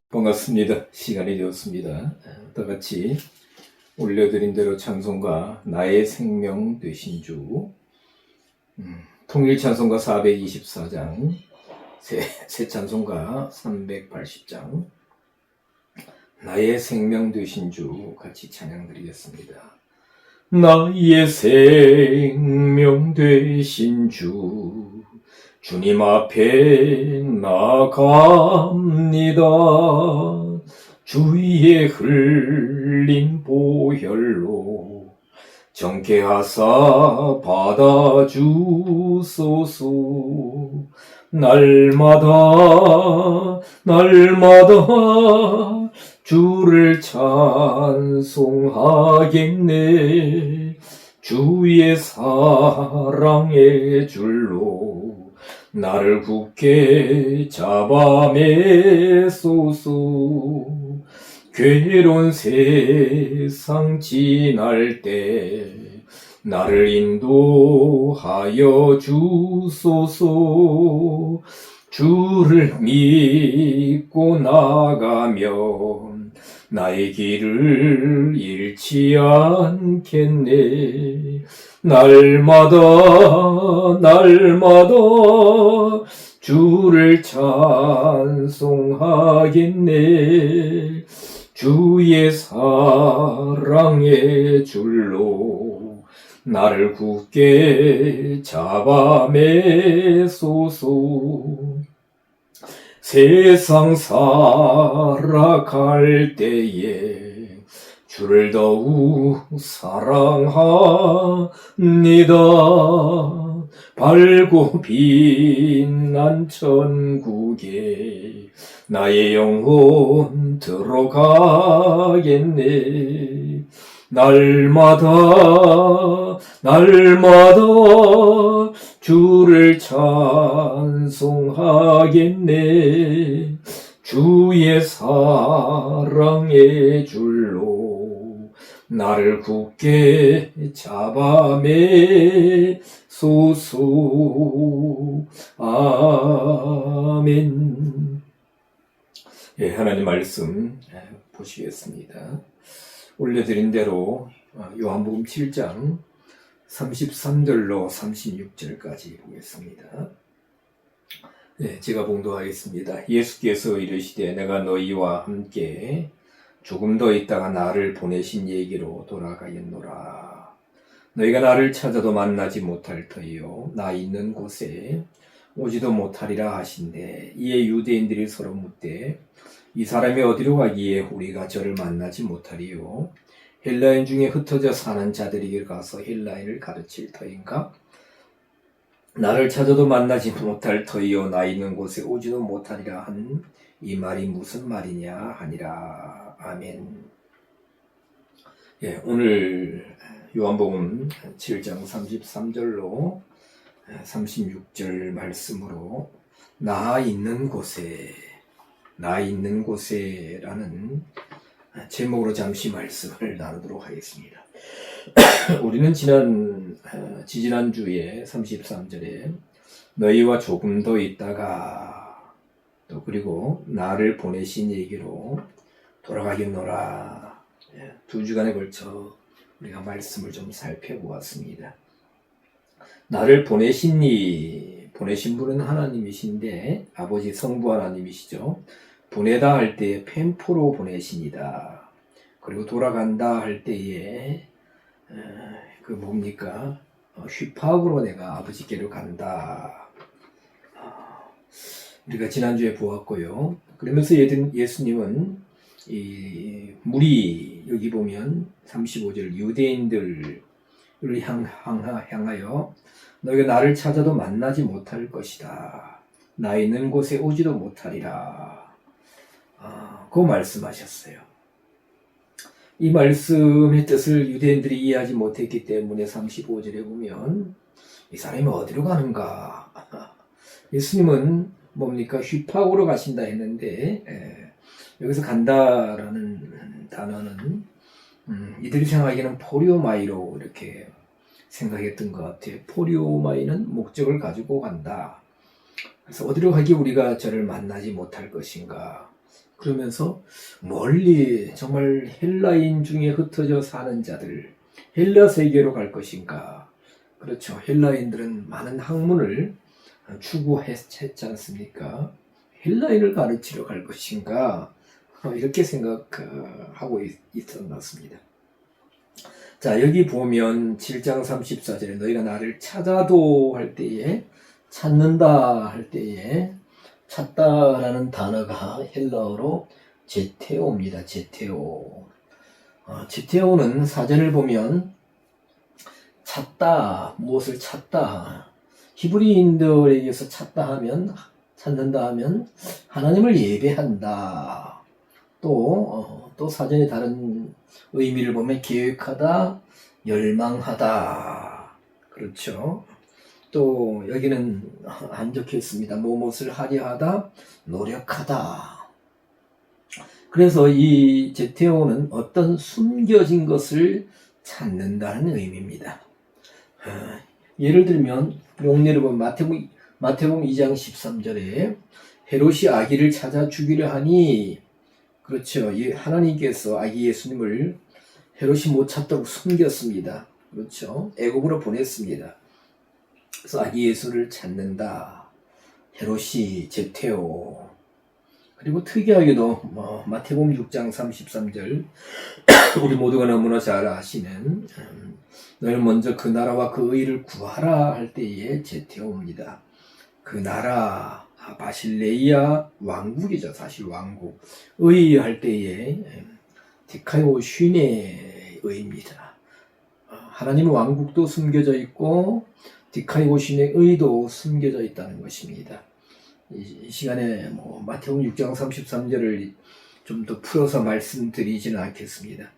반갑습니다. 시간이 되었습니다. 다 같이 올려드린 대로 찬송가 나의 생명 되신 주, 통일 찬송가 424장, 새 찬송가 380장, 나의 생명 되신 주 같이 찬양 드리겠습니다. 나의 생명 되신 주, 주님 앞에 나갑니다. 주위에 흘린 보혈로 정케하사 받아주소서. 날마다 주를 찬송하겠네. 주의 사랑의 줄로 나를 굳게 잡아매소서. 괴로운 세상 지날 때 나를 인도하여 주소서. 주를 믿고 나가면 나의 길을 잃지 않겠네. 날마다 주를 찬송하겠네. 주의 사랑의 줄로 나를 굳게 잡아매소서. 세상 살아갈 때에 주를 더욱 사랑합니다. 밝고 빛난 천국에 나의 영혼 들어가겠네. 날마다 주를 찬송하겠네. 주의 사랑의 줄로 나를 굳게 잡아매소서. 아멘. 예, 하나님 말씀 보시겠습니다. 올려드린 대로 요한복음 7장 33절로 36절까지 보겠습니다. 네, 제가 봉독하겠습니다. 예수께서 이르시되 내가 너희와 함께 조금 더 있다가 나를 보내신 얘기로 돌아가겠노라. 너희가 나를 찾아도 만나지 못할 터이요 나 있는 곳에 오지도 못하리라 하신대. 이에 유대인들이 서로 묻되 이 사람이 어디로 가기에 우리가 저를 만나지 못하리요? 헬라인 중에 흩어져 사는 자들에게 가서 헬라인을 가르칠 터인가? 나를 찾아도 만나지 못할 터이요 나 있는 곳에 오지도 못하리라 한 이 말이 무슨 말이냐 하니라. 아멘. 예, 오늘 요한복음 7장 33절로 36절 말씀으로 나 있는 곳에라는 제목으로 잠시 말씀을 나누도록 하겠습니다. 우리는 지지난주에 33절에 너희와 조금 더 있다가 또 그리고 나를 보내신 얘기로 돌아가겠노라. 두 주간에 걸쳐 우리가 말씀을 좀 살펴보았습니다. 나를 보내신 분은 하나님이신데 아버지 성부 하나님이시죠. 보내다 할 때에 펜포로 보내시니다. 그리고 돌아간다 할 때에 휘파으로 내가 아버지께로 간다. 우리가 지난주에 보았고요. 그러면서 예수님은 이 무리 여기 보면 35절 유대인들을 향하여 너희가 나를 찾아도 만나지 못할 것이다. 나 있는 곳에 오지도 못하리라. 그 말씀하셨어요. 이 말씀의 뜻을 유대인들이 이해하지 못했기 때문에 35절에 보면 이 사람이 어디로 가는가? 예수님은 휘파오로 가신다 했는데 여기서 간다라는 단어는 이들이 생각하기에는 포리오마이로 이렇게 생각했던 것 같아요. 포리오마이는 목적을 가지고 간다. 그래서 어디로 가기 우리가 저를 만나지 못할 것인가. 그러면서 멀리 정말 헬라인 중에 흩어져 사는 자들, 헬라 세계로 갈 것인가. 그렇죠. 헬라인들은 많은 학문을 추구했지 않습니까? 헬라인을 가르치러 갈 것인가. 이렇게 생각하고 있었습니다. 자, 여기 보면 7장 34절에 너희가 나를 찾아도 할 때에, 찾는다 할 때에, 찾다라는 단어가 헬라어로 제테오입니다. 제테오. 제테오는 사전을 보면 찾다, 무엇을 찾다. 히브리인들에게서 찾다 하면, 찾는다 하면 하나님을 예배한다. 또 사전에 다른 의미를 보면 계획하다, 열망하다. 그렇죠. 또 여기는 안 적혀 있습니다. 무엇을 하려 하다, 노력하다. 그래서 이 제테오는 어떤 숨겨진 것을 찾는다는 의미입니다. 예를 들면 용례를 보면 마태복음 2장 13절에 헤롯이 아기를 찾아 죽이려 하니, 그렇죠. 하나님께서 아기 예수님을 헤롯이 못 찾도록 숨겼습니다. 그렇죠. 애굽으로 보냈습니다. 그래서 아기 예수를 찾는다. 헤롯이 제테오. 그리고 특이하게도 마태복음 6장 33절 우리 모두가 너무나 잘 아시는 너희는 먼저 그 나라와 그 의를 구하라 할 때에 제테오입니다. 그 나라 바실레이아 왕국이죠. 사실 왕국. 의 할 때에 디카이오 쉰의 의입니다. 하나님의 왕국도 숨겨져 있고 디카이오 쉰의 의도 숨겨져 있다는 것입니다. 이 시간에 마태복음 6장 33절을 좀 더 풀어서 말씀드리지는 않겠습니다.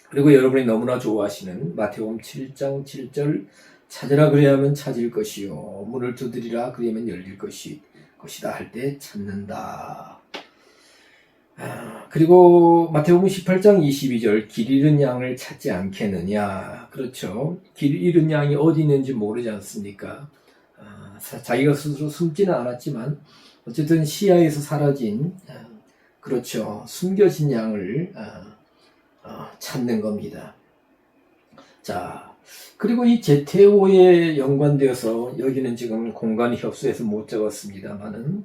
그리고 여러분이 너무나 좋아하시는 마태복음 7장 7절 찾으라 그리하면 찾을 것이요 문을 두드리라 그리하면 열릴 것이다 할 때 찾는다. 그리고 마태복음 18장 22절 길 잃은 양을 찾지 않겠느냐. 그렇죠. 길 잃은 양이 어디 있는지 모르지 않습니까? 자기가 스스로 숨지는 않았지만 어쨌든 시야에서 사라진, 그렇죠, 숨겨진 양을 찾는 겁니다. 자, 그리고 이 제테오에 연관되어서 여기는 지금 공간이 협소해서 못 적었습니다만은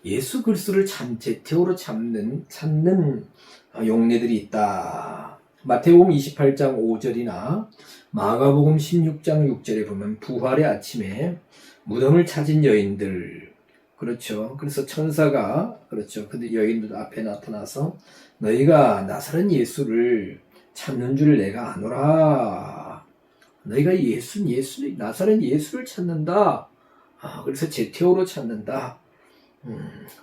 예수 그리스도를 제테오로 찾는 용례들이 있다. 마태복음 28장 5절이나 마가복음 16장 6절에 보면 부활의 아침에 무덤을 찾은 여인들, 그렇죠. 그래서 천사가, 그렇죠, 근데 여인들 앞에 나타나서 너희가 나사렛 예수를 찾는 줄 내가 아노라. 너희가 나사렛 예수를 찾는다. 그래서 제테오로 찾는다.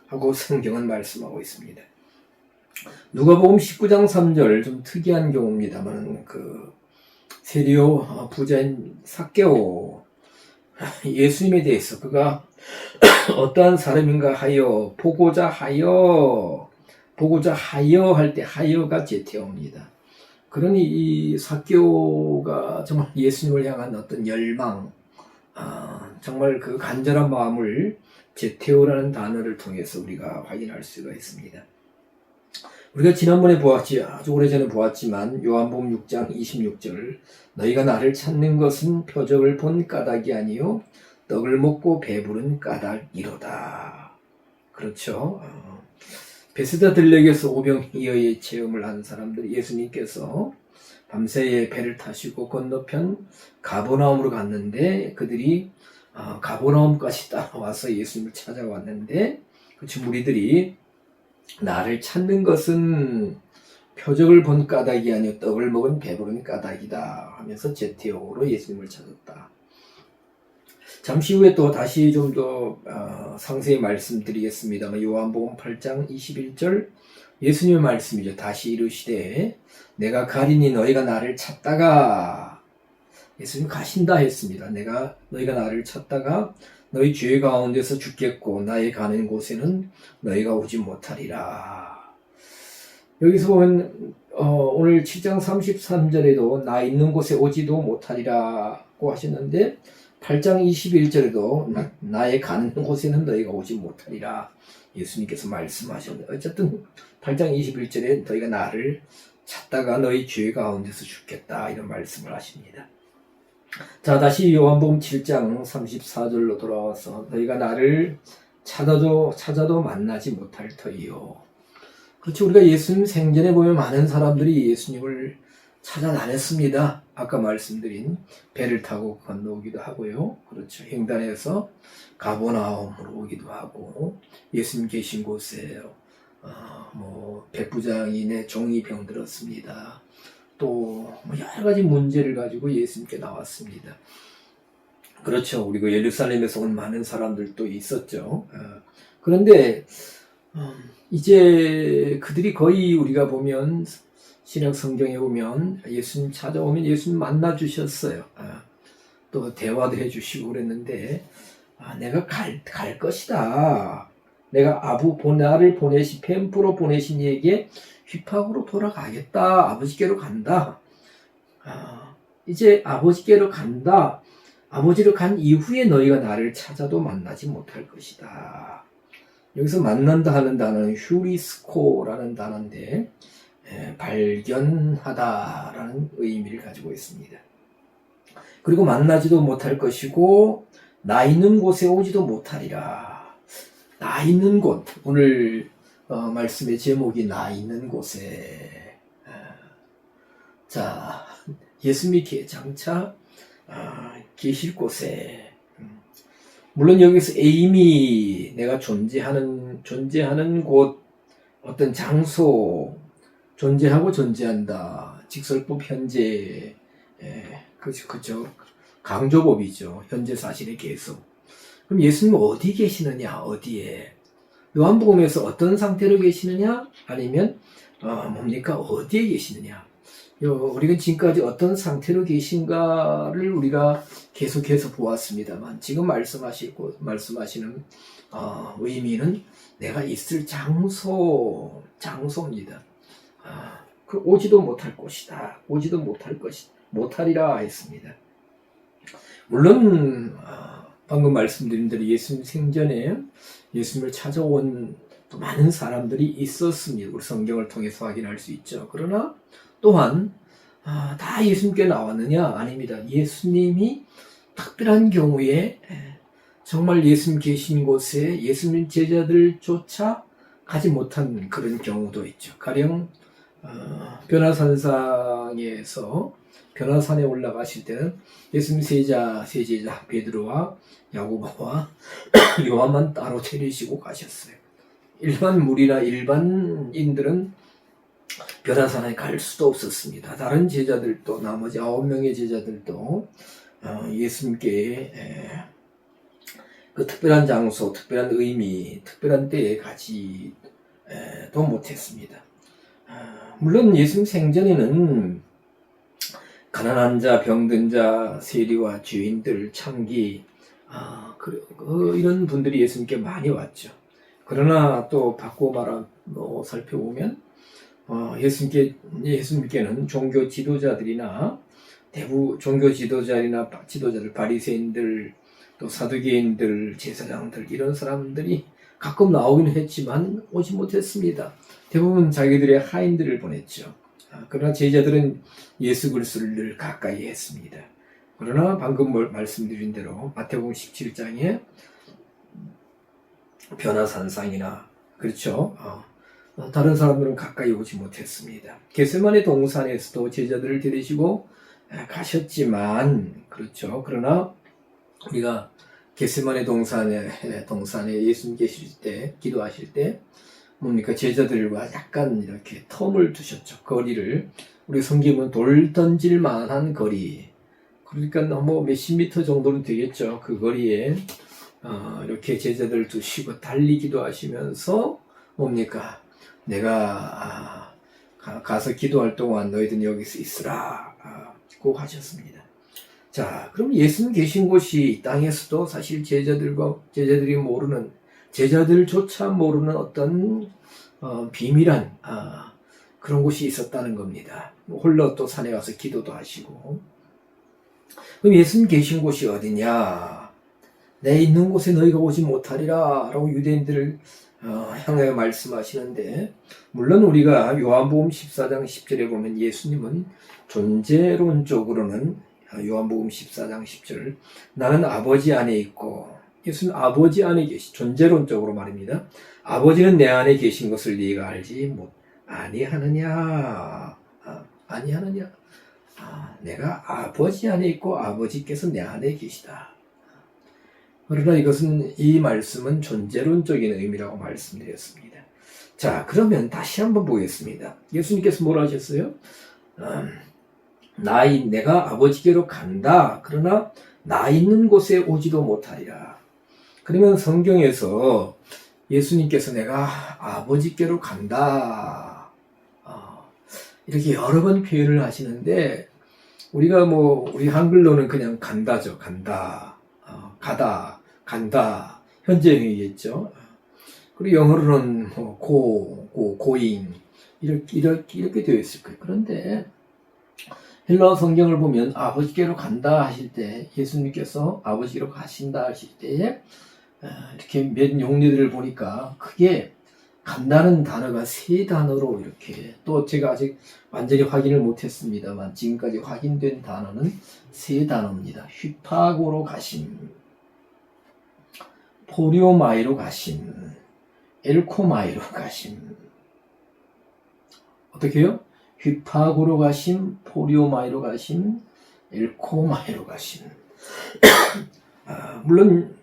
하고 성경은 말씀하고 있습니다. 누가복음 19장 3절 좀 특이한 경우입니다만 세리오 부자인 삭개오, 예수님에 대해서 그가 어떠한 사람인가 하여 보고자 하여 할 때 하여가 제테오입니다. 그러니 이 삭개오가 정말 예수님을 향한 어떤 열망, 정말 그 간절한 마음을 제테오라는 단어를 통해서 우리가 확인할 수가 있습니다. 우리가 지난번에 아주 오래전에 보았지만 요한복음 6장 26절 너희가 나를 찾는 것은 표적을 본 까닭이 아니요 떡을 먹고 배부른 까닭이로다. 그렇죠. 베스다 들녘에서 오병이어의 체험을 한 사람들, 예수님께서 밤새에 배를 타시고 건너편 가버나움으로 갔는데 그들이 가버나움까지 따라와서 예수님을 찾아왔는데, 그렇죠, 무리들이 나를 찾는 것은 표적을 본 까닭이 아니요 떡을 먹은 배부른 까닭이다 하면서 제테오로 예수님을 찾았다. 잠시 후에 또 다시 좀 더 상세히 말씀드리겠습니다만 요한복음 8장 21절 예수님의 말씀이죠. 다시 이르시되 내가 가리니 너희가 나를 찾다가, 예수님 가신다 했습니다. 너희가 나를 찾다가 너희 죄 가운데서 죽겠고 나의 가는 곳에는 너희가 오지 못하리라. 여기서 보면 오늘 7장 33절에도 나 있는 곳에 오지도 못하리라고 하셨는데 8장 21절에도 나의 가는 곳에는 너희가 오지 못하리라 예수님께서 말씀하셨는데, 어쨌든 8장 21절에 너희가 나를 찾다가 너희 죄 가운데서 죽겠다 이런 말씀을 하십니다. 자, 다시 요한복음 7장 34절로 돌아와서 너희가 나를 찾아도 만나지 못할 터이요. 그렇죠. 우리가 예수님 생전에 보면 많은 사람들이 예수님을 찾아 다녔습니다. 아까 말씀드린 배를 타고 건너오기도 하고요. 그렇죠. 횡단에서 가버나움으로 오기도 하고, 예수님 계신 곳에 백부장이 내 종이 병들었습니다. 또 여러 가지 문제를 가지고 예수님께 나왔습니다. 그렇죠. 우리 그 예루살렘에서 온 많은 사람들도 있었죠. 그런데 이제 그들이 거의 우리가 보면 신약 성경에 보면 예수님 찾아오면 예수님 만나 주셨어요. 또 대화도 해주시고 그랬는데, 내가 갈 것이다. 내가 나를 펜프로 보내신 이에게 휘팍으로 돌아가겠다. 아버지께로 간다. 이제 아버지께로 간다. 아버지로 간 이후에 너희가 나를 찾아도 만나지 못할 것이다. 여기서 만난다 하는 단어는 휴리스코라는 단어인데, 발견하다라는 의미를 가지고 있습니다. 그리고 만나지도 못할 것이고 나 있는 곳에 오지도 못하리라. 나 있는 곳, 오늘 말씀의 제목이 나 있는 곳에. 자, 예수님이 장차 계실 곳에, 물론 여기서 에임이 내가 존재하는 곳, 어떤 장소, 존재하고 존재한다. 직설법 현재, 그죠. 강조법이죠. 현재 사실의 계속. 그럼 예수님 어디 계시느냐? 어디에? 요한복음에서 어떤 상태로 계시느냐? 아니면 어디에 계시느냐? 우리가 지금까지 어떤 상태로 계신가를 우리가 계속해서 보았습니다만, 지금 말씀하시는 의미는 내가 있을 장소입니다. 그 오지도 못할 곳이다. 오지도 못하리라 했습니다. 물론 방금 말씀드린 대로 예수님 생전에 예수님을 찾아온 또 많은 사람들이 있었습니다. 우리 성경을 통해서 확인할 수 있죠. 그러나 또한 다 예수님께 나왔느냐? 아닙니다. 예수님이 특별한 경우에 정말 예수님 계신 곳에 예수님 제자들조차 가지 못한 그런 경우도 있죠. 가령 변화산상에서 변화산에 올라가실 때는 예수님 세 제자 베드로와 야고보와 요한만 따로 데리시고 가셨어요. 일반 무리나 일반인들은 변화산에 갈 수도 없었습니다. 다른 제자들도, 나머지 9명의 제자들도 예수님께 그 특별한 장소, 특별한 의미, 특별한 때에 가지도 못했습니다. 물론 예수님 생전에는 가난한 자, 병든 자, 세리와 죄인들, 참기, 이런 분들이 예수님께 많이 왔죠. 그러나 또 바꾸어 살펴보면 예수님께는 종교 지도자들, 바리새인들, 또 사두개인들, 제사장들, 이런 사람들이 가끔 나오긴 했지만 오지 못했습니다. 대부분 자기들의 하인들을 보냈죠. 그러나 제자들은 예수 그리스도를 늘 가까이 했습니다. 그러나 방금 말씀드린 대로 마태복음 17장에 변화산상이나, 그렇죠, 다른 사람들은 가까이 오지 못했습니다. 겟세마네 동산에서도 제자들을 데리시고 가셨지만, 그렇죠, 그러나 우리가 겟세마네 동산에 예수님 계실 때, 기도하실 때 제자들과 약간 이렇게 텀을 두셨죠. 거리를. 우리 성경은 돌 던질 만한 거리, 그러니까 몇십 미터 정도는 되겠죠. 그 거리에 이렇게 제자들 두시고 달리 기도하시면서 내가 가서 기도할 동안 너희들은 여기서 있으라 고 하셨습니다. 자, 그럼 예수님 계신 곳이 이 땅에서도 사실 제자들이 모르는, 제자들조차 모르는 어떤 비밀한 그런 곳이 있었다는 겁니다. 홀로 또 산에 가서 기도도 하시고, 그럼 예수님 계신 곳이 어디냐? 내 있는 곳에 너희가 오지 못하리라 라고 유대인들을 향하여 말씀하시는데, 물론 우리가 요한복음 14장 10절에 보면 예수님은 존재론적으로는 요한복음 14장 10절 나는 아버지 안에 있고, 예수는 아버지 안에 계시, 존재론적으로 말입니다. 아버지는 내 안에 계신 것을 네가 알지 아니하느냐. 아니하느냐. 내가 아버지 안에 있고 아버지께서 내 안에 계시다. 그러나 이 말씀은 존재론적인 의미라고 말씀드렸습니다. 자, 그러면 다시 한번 보겠습니다. 예수님께서 뭐라 하셨어요? 내가 아버지께로 간다. 그러나 나 있는 곳에 오지도 못하리라. 그러면 성경에서 예수님께서 내가 아버지께로 간다. 이렇게 여러 번 표현을 하시는데, 우리가 우리 한글로는 그냥 간다죠. 간다. 가다. 간다. 현재형이겠죠. 그리고 영어로는 going. 이렇게 되어 있을 거예요. 그런데 헬라어 성경을 보면 아버지께로 간다 하실 때, 예수님께서 아버지께로 가신다 하실 때에 이렇게 몇 용례들을 보니까 크게 간다는 단어가 세 단어로 이렇게, 또 제가 아직 완전히 확인을 못했습니다만 지금까지 확인된 단어는 세 단어입니다. 휘파고로 가심, 포리오마이로 가심, 엘코마이로 가심. 어떻게요? 휘파고로 가심, 포리오마이로 가심, 엘코마이로 가심. 물론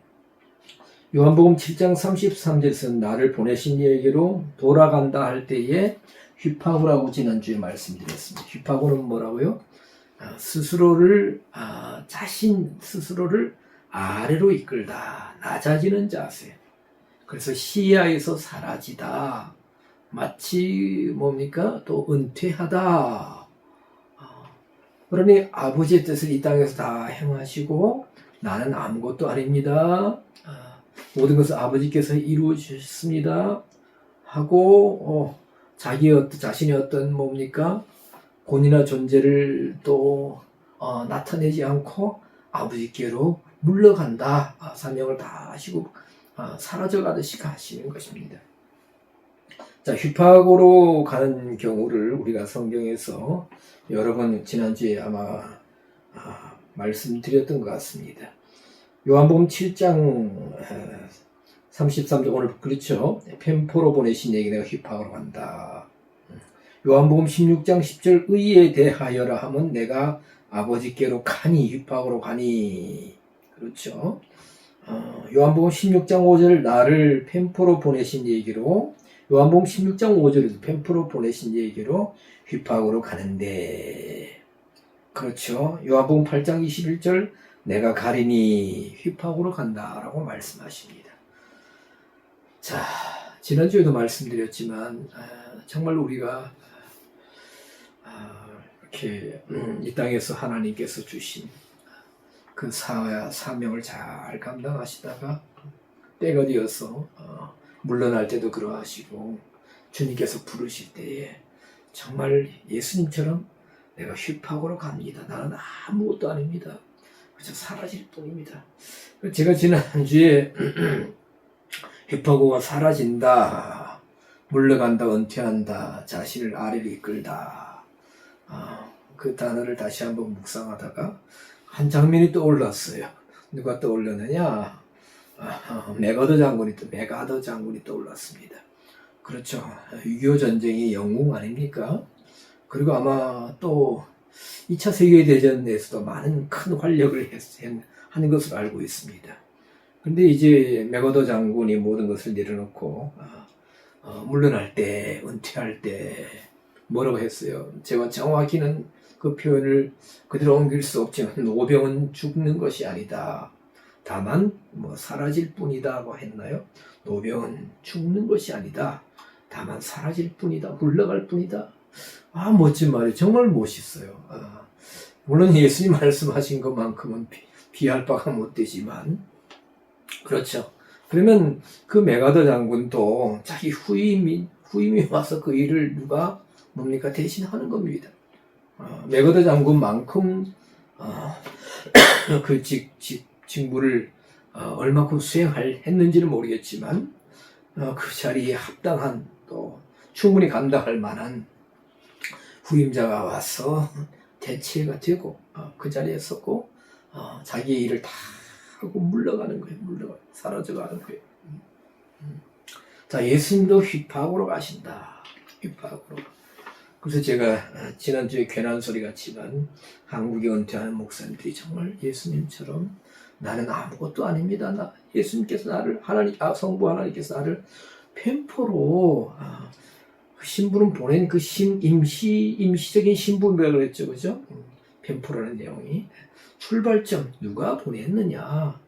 요한복음 7장 33절에서는 나를 보내신 이에게로 돌아간다 할 때에 휘파고라고 지난주에 말씀드렸습니다. 휘파고는 뭐라고요? 자신 스스로를 아래로 이끌다, 낮아지는 자세. 그래서 시야에서 사라지다. 마치 또 은퇴하다. 그러니 아버지의 뜻을 이 땅에서 다 행하시고 나는 아무것도 아닙니다. 모든 것을 아버지께서 이루어 주셨습니다. 하고 자신의 어떤 본이나 존재를 또 나타내지 않고 아버지께로 물러간다. 사명을 다 하시고 사라져가듯이 가시는 것입니다. 자, 휘파고로 가는 경우를 우리가 성경에서 여러 번 지난주에 아마 말씀드렸던 것 같습니다. 요한복음 7장 33절, 오늘 그렇죠. 펜포로 보내신 얘기 내가 휘파고로 간다. 요한복음 16장 10절 의에 대하여라 하면 내가 아버지께로 가니, 휘파고로 가니. 그렇죠. 요한복음 16장 5절 나를 펜포로 보내신 얘기로, 요한복음 16장 5절에도 펜포로 보내신 얘기로 휘파고로 가는데, 그렇죠. 요한복음 8장 21절 내가 가리니 휘파고로 간다라고 말씀하십니다. 자, 지난주에도 말씀드렸지만 정말 우리가 이렇게 이 땅에서 하나님께서 주신 그 사명을 잘 감당하시다가 때가 되어서 물러날 때도 그러하시고 주님께서 부르실 때에 정말 예수님처럼 내가 휘파고로 갑니다. 나는 아무것도 아닙니다. 그저 사라질 뿐입니다. 제가 지난주에 휘파고가 사라진다, 물러간다, 은퇴한다, 자신을 아래로 이끌다, 그 단어를 다시 한번 묵상하다가 한 장면이 떠올랐어요. 누가 떠올렸느냐? 메가더 장군이 떠올랐습니다. 그렇죠. 6.25 전쟁이 영웅 아닙니까? 그리고 아마 또 2차 세계대전에서도 많은 큰 활약을 하는 것으로 알고 있습니다. 근데 이제 메가더 장군이 모든 것을 내려놓고 물러날 때, 은퇴할 때 뭐라고 했어요? 제가 정확히는 그 표현을 그대로 옮길 수 없지만 노병은 죽는 것이 아니다. 다만 사라질 뿐이다고 했나요? 노병은 죽는 것이 아니다. 다만 사라질 뿐이다. 물러갈 뿐이다. 멋진 말이 정말 멋있어요. 물론 예수님 말씀하신 것만큼은 비할 바가 못 되지만, 그렇죠. 그러면 그 메가더 장군도 자기 후임이 와서 그 일을 누가 대신하는 겁니다. 메가더 장군만큼 어, 그 직무를 얼마큼 수행했는지는 모르겠지만 그 자리에 합당한 또 충분히 감당할 만한 후임자가 와서 대체가 되고 그 자리에 섰고 자기의 일을 다 하고 물러가는 거예요. 사라져가는 거예요. 자, 예수님도 휘파학으로 가신다. 휘파학으로. 그래서 제가 지난주에 괜한 소리 같지만 한국에 은퇴하는 목사님들이 정말 예수님처럼 나는 아무것도 아닙니다. 예수님께서 나를 성부 하나님께서 나를 펜포로 신부는 보낸 그 임시적인 신부라고 그랬죠, 그죠? 펜포라는 내용이 출발점 누가 보냈느냐,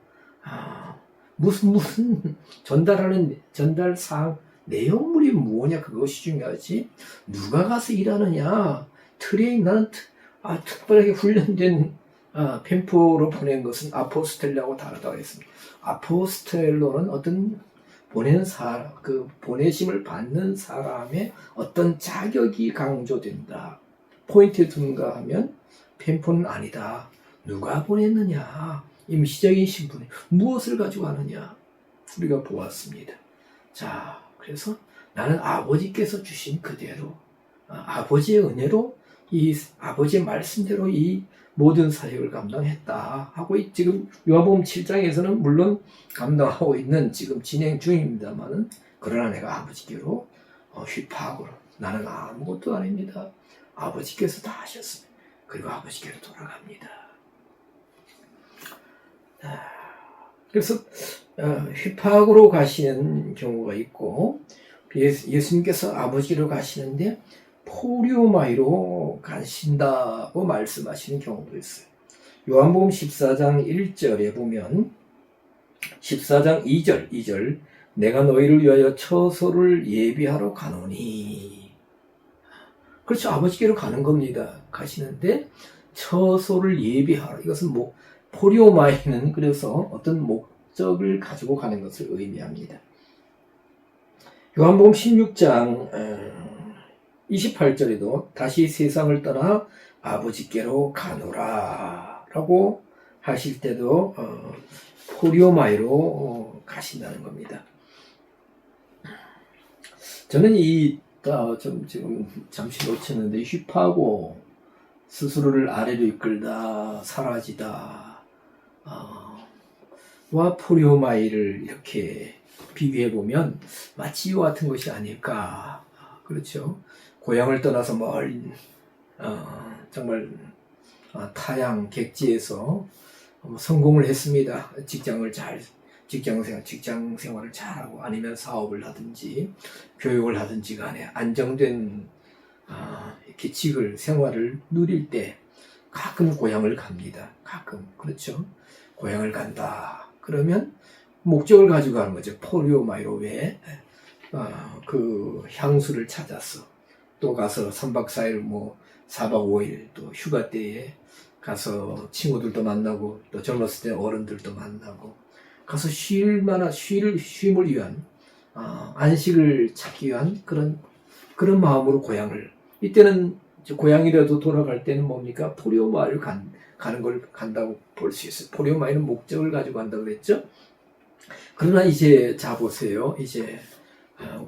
무슨 전달 사항 내용물이 뭐냐 그것이 중요하지. 누가 가서 일하느냐, 나는 특별하게 훈련된 펜포로 보낸 것은 아포스텔로하고 다르다고 했습니다. 아포스텔로는 어떤 보내심을 받는 사람의 어떤 자격이 강조된다. 포인트에 둔가 하면 펜포는 아니다. 누가 보냈느냐, 임시적인 신분, 무엇을 가지고 가느냐 우리가 보았습니다. 자, 그래서 나는 아버지께서 주신 그대로 아버지의 은혜로 이 아버지의 말씀대로 이 모든 사역을 감당했다 하고 지금 요한복음 7장에서는 물론 감당하고 있는 지금 진행 중입니다만은 그러나 내가 아버지께로 휘파학으로 나는 아무것도 아닙니다. 아버지께서 다 하셨습니다. 그리고 아버지께로 돌아갑니다. 그래서 휘파학으로 가시는 경우가 있고 예수님께서 아버지로 가시는데 포리오마이로 가신다고 말씀하시는 경우도 있어요. 요한복음 14장 1절에 보면 14장 2절 내가 너희를 위하여 처소를 예비하러 가노니. 그렇죠. 아버지께로 가는 겁니다. 가시는데 처소를 예비하러, 이것은 포리오마이는 그래서 어떤 목적을 가지고 가는 것을 의미합니다. 요한복음 16장 28절에도 다시 세상을 떠나 아버지께로 가노라 라고 하실 때도 포리오마이로 가신다는 겁니다. 저는 지금 잠시 놓쳤는데 휘파고 스스로를 아래로 이끌다, 사라지다 와 포리오마이를 이렇게 비교해보면 마치 이와 같은 것이 아닐까. 그렇죠. 고향을 떠나서 멀리 정말 타양 객지에서 성공을 했습니다. 직장 생활을 잘하고 아니면 사업을 하든지 교육을 하든지 간에 안정된 이렇게 생활을 누릴 때 가끔 고향을 갑니다. 가끔. 그렇죠. 고향을 간다. 그러면 목적을 가지고 가는 거죠. 포리오마이로 왜 그 향수를 찾았어. 또 가서 3박 4일 4박 5일 또 휴가 때에 가서 친구들도 만나고 또 젊었을 때 어른들도 만나고 가서 쉼을 위한 안식을 찾기 위한 그런 마음으로 고향을, 이때는 고향이라도 돌아갈 때는 뭡니까? 포리오마이를 가는 걸 간다고 볼 수 있어요. 포리오마이는 목적을 가지고 간다고 그랬죠. 그러나 이제 보세요. 이제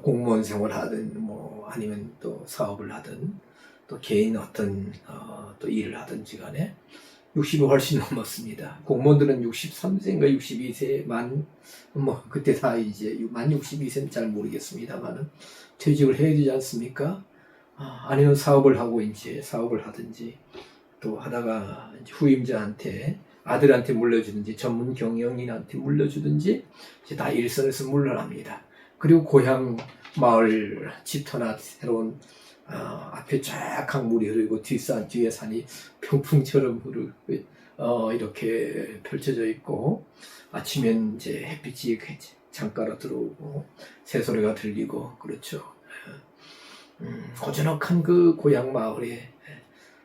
공무원 생활을 하든 아니면 또 사업을 하든 또 개인 어떤 또 일을 하든지 간에 60이 훨씬 넘었습니다. 공무원들은 63세인가 62세 그때 다 이제 만 62세는 잘 모르겠습니다만은 퇴직을 해야 되지 않습니까? 아니면 사업을 하든지 또 하다가 이제 후임자한테 아들한테 물려주든지 전문 경영인한테 물려주든지 이제 다 일선에서 물러납니다. 그리고 고향 마을 집터나 새로운 앞에 쫙 강물이 흐르고 뒤에 산이 병풍처럼 이렇게 펼쳐져 있고 아침엔 이제 햇빛이 창가로 들어오고 새소리가 들리고 그렇죠. 고즈넉한 그 고향 마을에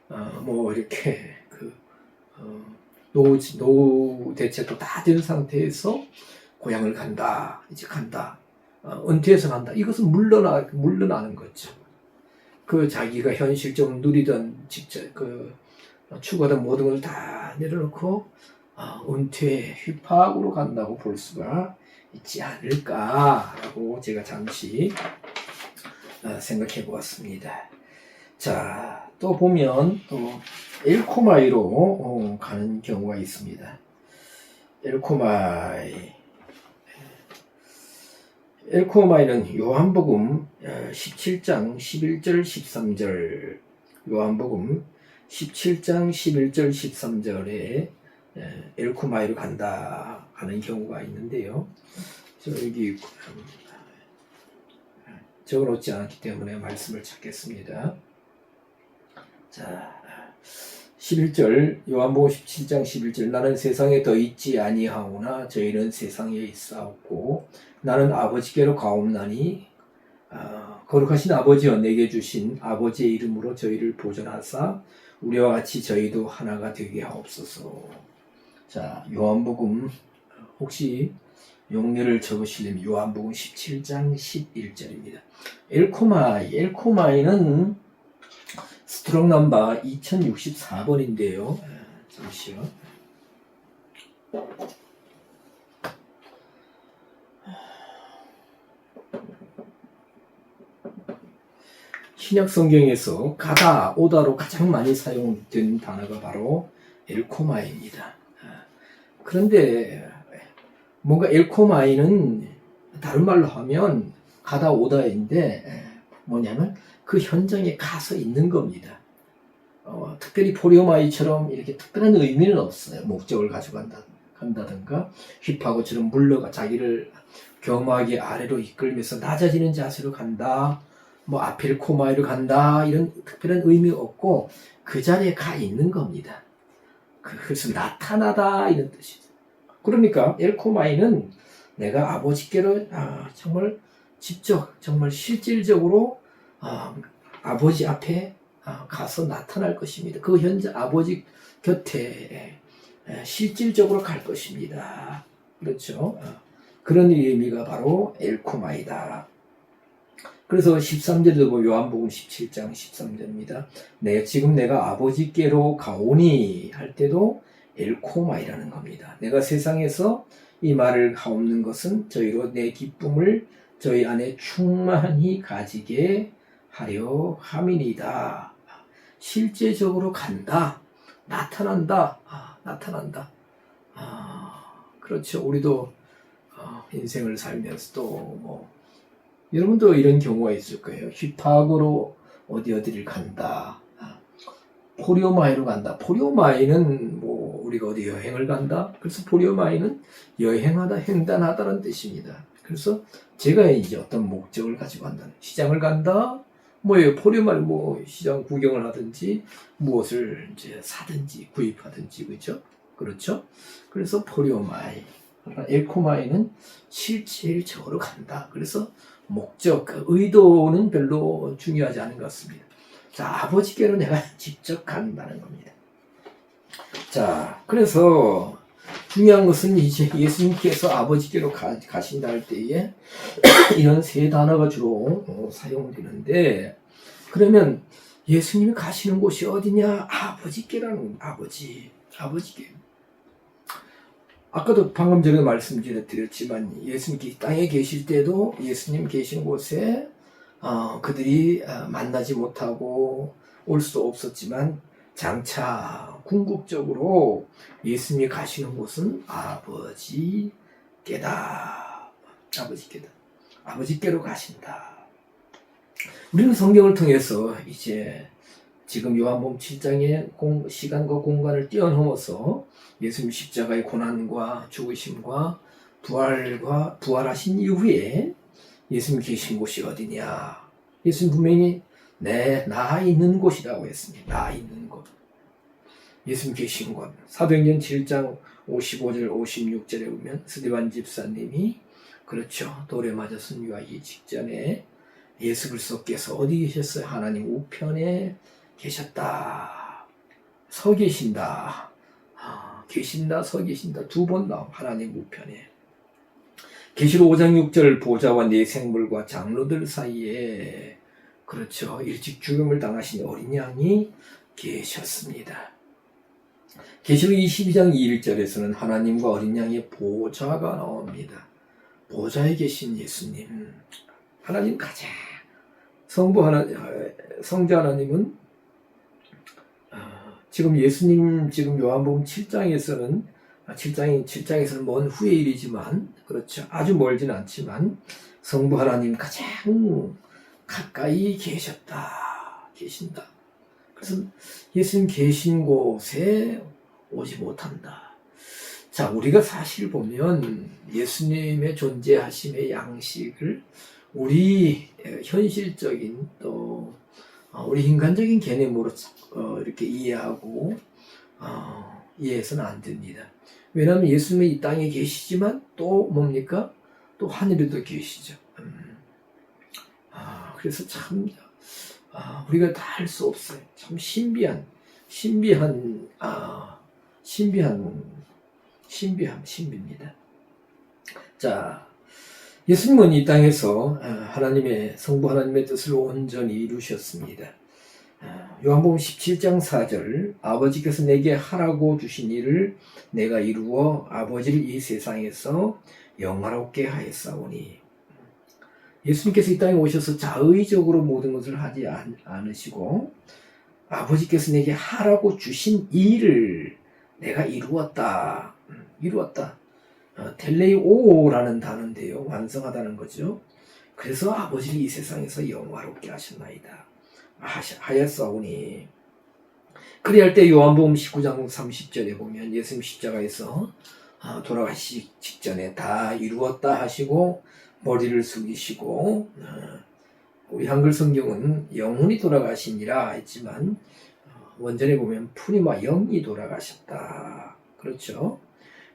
이렇게 노후 대책도 다 된 상태에서 고향을 간다. 은퇴해서 간다. 이것은 물러나는 거죠. 그 자기가 현실적으로 누리던 추구하던 모든 걸 다 내려놓고 은퇴, 휘파으로 간다고 볼 수가 있지 않을까라고 제가 잠시 생각해 보았습니다. 자, 또 보면 또 엘코마이로 가는 경우가 있습니다. 엘코마이는 요한복음 17장 11절 13절, 요한복음 17장 11절 13절에 엘코마이로 간다 하는 경우가 있는데요. 저 여기 적어놓지 않았기 때문에 말씀을 찾겠습니다. 자, 11절, 요한복음 17장 11절, 나는 세상에 더 있지 아니하오나 저희는 세상에 있사옵고 나는 아버지께로 가옵나니 거룩하신 아버지여 내게 주신 아버지의 이름으로 저희를 보존하사 우리와 같이 저희도 하나가 되게 하옵소서. 자, 요한복음 혹시 용례를 적으시려면 요한복음 17장 11절입니다. 엘코마이는 스트롱 넘버 2064번인데요. 잠시요. 신약 성경에서 가다, 오다로 가장 많이 사용된 단어가 바로 엘코마이입니다. 그런데 뭔가 엘코마이는 다른 말로 하면 가다, 오다인데 뭐냐면 그 현장에 가서 있는 겁니다. 특별히 포리오마이처럼 이렇게 특별한 의미는 없어요. 목적을 가지고 간다든가 휘파고처럼 물러가 자기를 겸하게 아래로 이끌면서 낮아지는 자세로 간다, 뭐 아필코마이로 간다, 이런 특별한 의미 없고 그 자리에 가 있는 겁니다. 그래서 나타나다 이런 뜻이죠. 그러니까 엘코마이는 내가 아버지께로 정말 직접 정말 실질적으로 아버지 앞에 가서 나타날 것입니다. 그 현재 아버지 곁에 실질적으로 갈 것입니다. 그렇죠? 그런 의미가 바로 엘코마이다. 그래서 13절도 보면 요한복음 17장 13절입니다. 지금 내가 아버지께로 가오니 할 때도 엘코마이라는 겁니다. 내가 세상에서 이 말을 하옵는 것은 저희로 내 기쁨을 저희 안에 충만히 가지게 하려 함이니이다. 실제적으로 간다. 나타난다. 나타난다. 그렇죠. 우리도 인생을 살면서 또 여러분도 이런 경우가 있을 거예요. 휘파고로 어디를 간다. 포리오마이로 간다. 포리오마이는 우리가 어디 여행을 간다. 그래서 포리오마이는 여행하다, 횡단하다는 뜻입니다. 그래서 제가 이제 어떤 목적을 가지고 간다. 시장을 간다. 포리오마이 시장 구경을 하든지 무엇을 이제 사든지 구입하든지 그렇죠? 그래서 포리오마이. 엘코마이는 실질적으로 간다. 그래서 목적, 의도는 별로 중요하지 않은 것 같습니다. 자, 아버지께로 내가 직접 간다는 겁니다. 자, 그래서 중요한 것은 이제 예수님께서 아버지께로 가신다 할 때에 이런 세 단어가 주로 사용되는데, 그러면 예수님이 가시는 곳이 어디냐? 아버지께라는 아버지께. 아까도 방금 전에 말씀드렸지만 예수님이 땅에 계실 때도 예수님 계신 곳에 그들이 만나지 못하고 올 수도 없었지만 장차 궁극적으로 예수님이 가시는 곳은 아버지께다. 아버지께로 가신다. 우리는 성경을 통해서 이제 지금 요한복음 7장의 시간과 공간을 뛰어넘어서 예수님 십자가의 고난과 죽으심과 부활하신 이후에 예수님 계신 곳이 어디냐? 예수님 분명히 나 있는 곳이라고 했습니다. 나 있는 곳. 예수님 계신 곳. 사도행전 7장 55절 56절에 보면 스데반 집사님이 돌에 맞아 순교하기 직전에 예수 그리스도께서 어디 계셨어요? 하나님 우편에 계셨다. 서 계신다. 계신다, 서 계신다. 두 번 나옴. 하나님 우편에. 계시록 5장 6절 보좌와 네 생물과 장로들 사이에 일찍 죽음을 당하신 어린 양이 계셨습니다. 계시록 22장 21절에서는 하나님과 어린 양의 보좌가 나옵니다. 보좌에 계신 예수님, 하나님 가장 성자 하나님은 지금 예수님 지금 요한복음 7장에서는 먼 후의 일이지만 그렇죠. 아주 멀진 않지만 성부 하나님 가장 가까이 계신다. 그래서 예수님 계신 곳에 오지 못한다. 자, 우리가 사실 보면 예수님의 존재하심의 양식을 우리 현실적인 또 우리 인간적인 개념으로 이렇게 이해하고 이해해서는 안 됩니다. 왜냐하면 예수님이 이 땅에 계시지만 또 뭡니까? 또 하늘에도 계시죠. 그래서 참 우리가 다 할 수 없어요. 참 신비합니다. 자, 예수님은 이 땅에서 성부 하나님의 뜻을 온전히 이루셨습니다. 요한복음 17장 4절 아버지께서 내게 하라고 주신 일을 내가 이루어 아버지를 이 세상에서 영화롭게 하였사오니, 예수님께서 이 땅에 오셔서 자의적으로 모든 것을 하지 않으시고 아버지께서 내게 하라고 주신 일을 내가 이루었다. 텔레이오라는 단어인데요. 완성하다는 거죠. 그래서 아버지를 이 세상에서 영화롭게 하였사오니, 그리할 때 요한복음 19장 30절에 보면 예수님 십자가에서 돌아가시기 직전에 다 이루었다 하시고 머리를 숙이시고, 우리 한글 성경은 영혼이 돌아가시니라 했지만 원전에 보면 풀이와 영이 돌아가셨다. 그렇죠?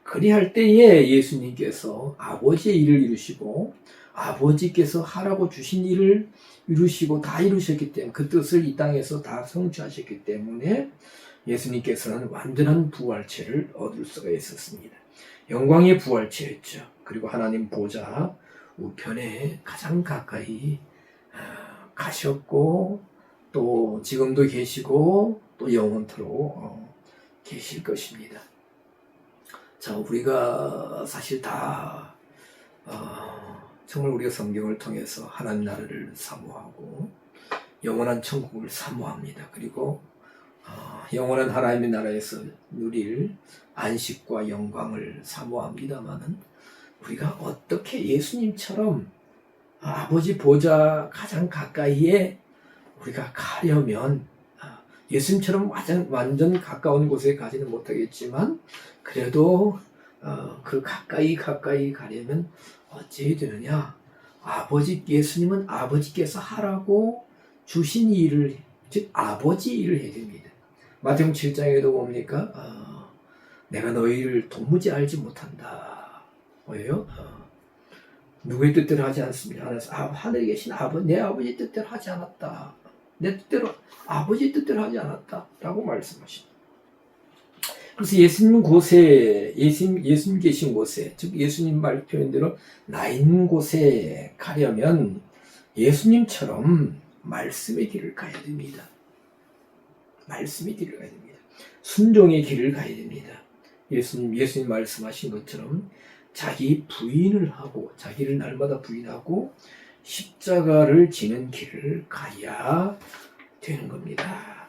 그리할 때에 예수님께서 아버지의 일을 이루시고 아버지께서 하라고 주신 일을 이루시고 다 이루셨기 때문에, 그 뜻을 이 땅에서 다 성취하셨기 때문에 예수님께서는 완전한 부활체를 얻을 수가 있었습니다. 영광의 부활체였죠. 그리고 하나님 보좌 우편에 가장 가까이 가셨고 또 지금도 계시고 또 영원토록 계실 것입니다. 자, 우리가 사실 다 정말 우리가 성경을 통해서 하나님 나라를 사모하고 영원한 천국을 사모합니다. 그리고 영원한 하나님의 나라에서 누릴 안식과 영광을 사모합니다마는, 우리가 어떻게 예수님처럼 아버지 보좌 가장 가까이에 우리가 가려면, 예수님처럼 완전 가까운 곳에 가지는 못하겠지만 그래도 그 가까이 가려면 어찌해야 되느냐? 예수님은 아버지께서 하라고 주신 일을, 즉 아버지 일을 해야 됩니다. 마태복음 7장에도 뭡니까? 내가 너희를 도무지 알지 못한다. 뭐예요? 누구의 뜻대로 하지 않습니다. 하늘에 계신 내 아버지 뜻대로 하지 않았다. 내 뜻대로, 아버지 뜻대로 하지 않았다. 라고 말씀하십니다. 그래서 예수님 계신 곳에, 즉 예수님 말 표현대로 나 있는 곳에 가려면 예수님처럼 말씀의 길을 가야 됩니다. 순종의 길을 가야 됩니다. 예수님 말씀하신 것처럼 자기 부인을 하고, 자기를 날마다 부인하고 십자가를 지는 길을 가야 되는 겁니다.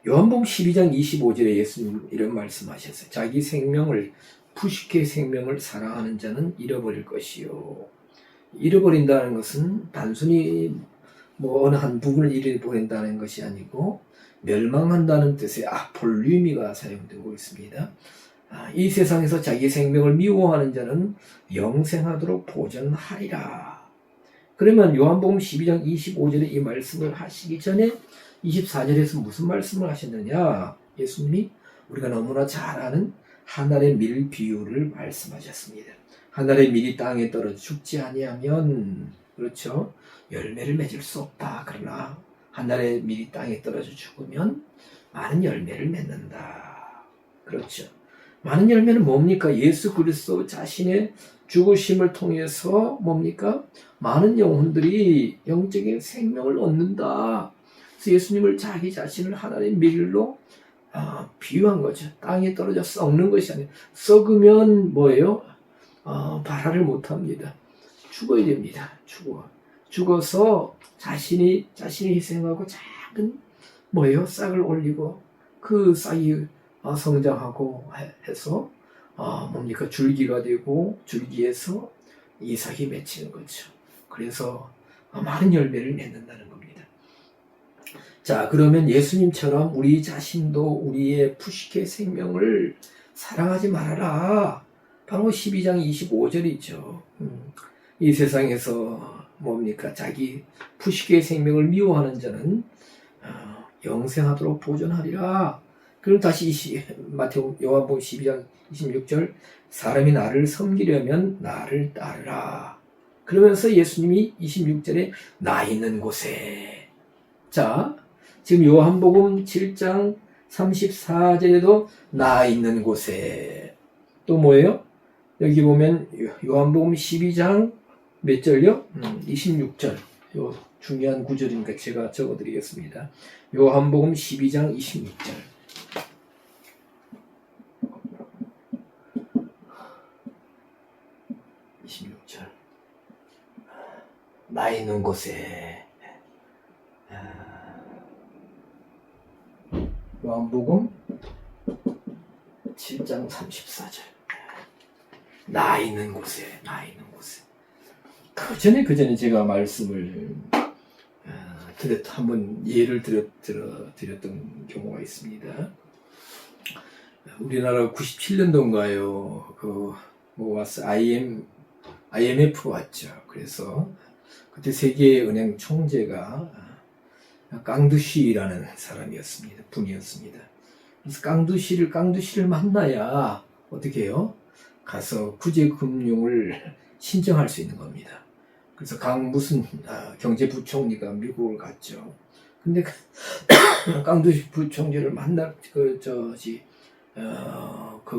요한복음 12장 25절에 예수님 이런 말씀하셨어요. 자기 생명을, 푸시케 생명을 사랑하는 자는 잃어버릴 것이요. 잃어버린다는 것은 단순히 어느 한 부분을 잃어버린다는 것이 아니고 멸망한다는 뜻의 아폴류미가 사용되고 있습니다. 이 세상에서 자기 생명을 미워하는 자는 영생하도록 보전하리라. 그러면 요한복음 12장 25절에 이 말씀을 하시기 전에 24절에서 무슨 말씀을 하셨느냐? 예수님이 우리가 너무나 잘 아는 하늘의 밀 비유를 말씀하셨습니다. 하늘의 밀이 땅에 떨어져 죽지 아니하면, 그렇죠, 열매를 맺을 수 없다. 그러나 하늘의 밀이 땅에 떨어져 죽으면 많은 열매를 맺는다. 그렇죠. 많은 열매는 뭡니까? 예수 그리스도 자신의 죽으심을 통해서 뭡니까? 많은 영혼들이 영적인 생명을 얻는다. 그래서 예수님을 자기 자신을 하나님의 밀로 비유한 거죠. 땅에 떨어져 썩는 것이 아니라 썩으면 뭐예요? 발화를 못합니다. 죽어야 됩니다. 죽어서 자신이 희생하고 작은 뭐예요? 싹을 올리고 그 싹이 성장하고 해서 뭡니까? 줄기가 되고 줄기에서 이삭이 맺히는 거죠. 그래서 많은 열매를 맺는다는 겁니다. 자, 그러면 예수님처럼 우리 자신도 우리의 푸시케 생명을 사랑하지 말아라. 바로 12장 25절이죠. 이 세상에서 뭡니까? 자기 푸시케 생명을 미워하는 자는 영생하도록 보존하리라. 그럼 다시 요한복음 12장 26절 사람이 나를 섬기려면 나를 따르라. 그러면서 예수님이 26절에 나 있는 곳에, 자, 지금 요한복음 7장 34절에도 나 있는 곳에, 또 뭐예요? 여기 보면 요한복음 12장 몇 절요? 26절. 요 중요한 구절이니까 제가 적어드리겠습니다. 요한복음 12장 26절. 나 있는 곳에. 요한복음 7장 34절. 나 있는 곳에. 그 전에 제가 말씀을 한번 예를 드렸던 경우가 있습니다. 우리나라 97년도인가요? IMF 왔죠. 그래서 그때 세계은행 총재가 깡두시라는 사람이었습니다. 분이었습니다. 그래서 깡두시를 만나야 어떻게 해요? 가서 구제금융을 신청할 수 있는 겁니다. 그래서 경제부총리가 미국을 갔죠. 근데 깡두시 부총재를 만날 그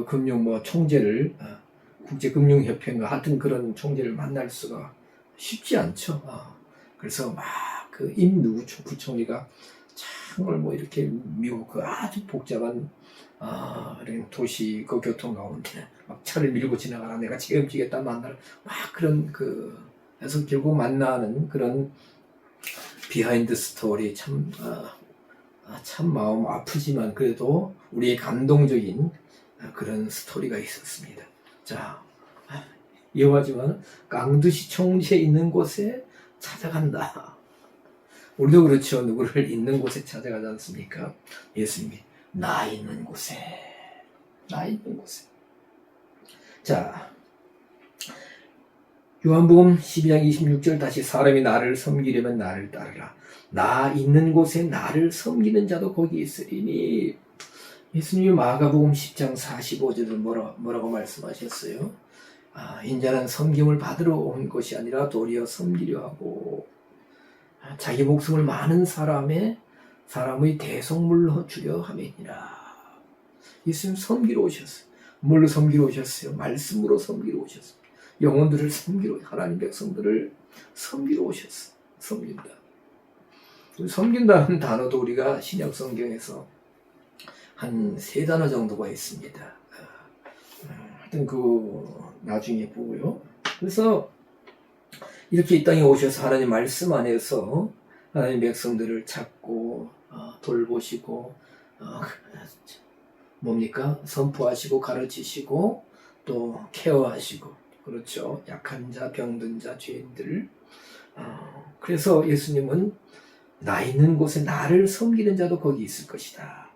금융 총재를 국제금융협회인가 하여튼 그런 총재를 만날 수가 쉽지 않죠. 그래서 그 임누 부총리가 정말 이렇게 미국 그 아주 복잡한 도시 그 교통 가운데 막 차를 밀고 지나가라 내가 책임지겠다 만날 그런 해서 결국 만나는 그런 비하인드 스토리 참 마음 아프지만 그래도 우리의 감동적인 그런 스토리가 있었습니다. 자, 이어가지만 깡두시 총재 있는 곳에 찾아간다. 우리도 그렇죠. 누구를 있는 곳에 찾아가지 않습니까? 예수님이 나 있는 곳에. 자, 요한복음 12장 26절 다시 사람이 나를 섬기려면 나를 따르라. 나 있는 곳에 나를 섬기는 자도 거기 있으리니. 예수님이 마가복음 10장 45절에 뭐라고 말씀하셨어요? 인자는 섬김을 받으러 온 것이 아니라 도리어 섬기려 하고 자기 목숨을 많은 사람의 대속물로 주려 함이니라. 예수님 섬기러 오셨어요. 뭘로 섬기러 오셨어요? 말씀으로 섬기러 오셨어요. 영혼들을 섬기러, 하나님 백성들을 섬기러 오셨어요. 섬긴다는 단어도 우리가 신약 성경에서 한 3단어 정도가 있습니다. 하여튼 나중에 보고요. 그래서 이렇게 이 땅에 오셔서 하나님 말씀 안에서 하나님 백성들을 찾고 돌보시고 선포하시고 가르치시고 또 케어하시고, 그렇죠. 약한 자, 병든 자, 죄인들. 그래서 예수님은 나 있는 곳에 나를 섬기는 자도 거기 있을 것이다.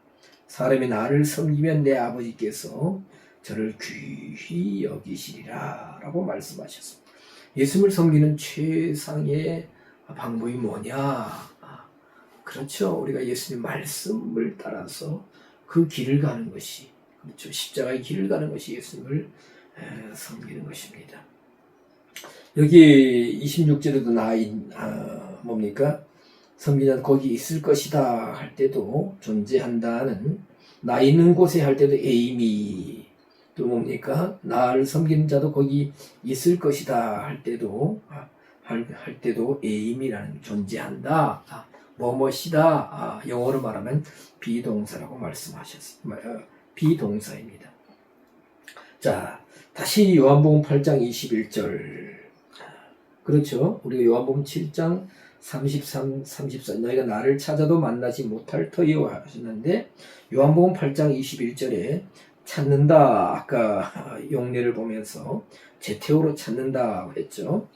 사람이 나를 섬기면 내 아버지께서 저를 귀히 여기시리라 라고 말씀하셨습니다. 예수님을 섬기는 최상의 방법이 뭐냐? 그렇죠. 우리가 예수님 말씀을 따라서 그 길을 가는 것이, 그렇죠. 십자가의 길을 가는 것이 예수님을 섬기는 것입니다. 여기 26절에도 섬기자 거기 있을 것이다 할 때도 존재한다는, 나 있는 곳에 할 때도 에이미, 또 나를 섬기는 자도 거기 있을 것이다 할 때도 에임이라는 존재한다. 뭐뭐시다. 영어로 말하면 비동사라고 말씀하셨습니다. 비동사입니다. 자, 다시 요한복음 8장 21절. 그렇죠. 우리가 요한복음 7장 33, 34 너희가 나를 찾아도 만나지 못할 터이요 하셨는데 요한복음 8장 21절에 찾는다. 아까 용례를 보면서 제테오로 찾는다고 했죠.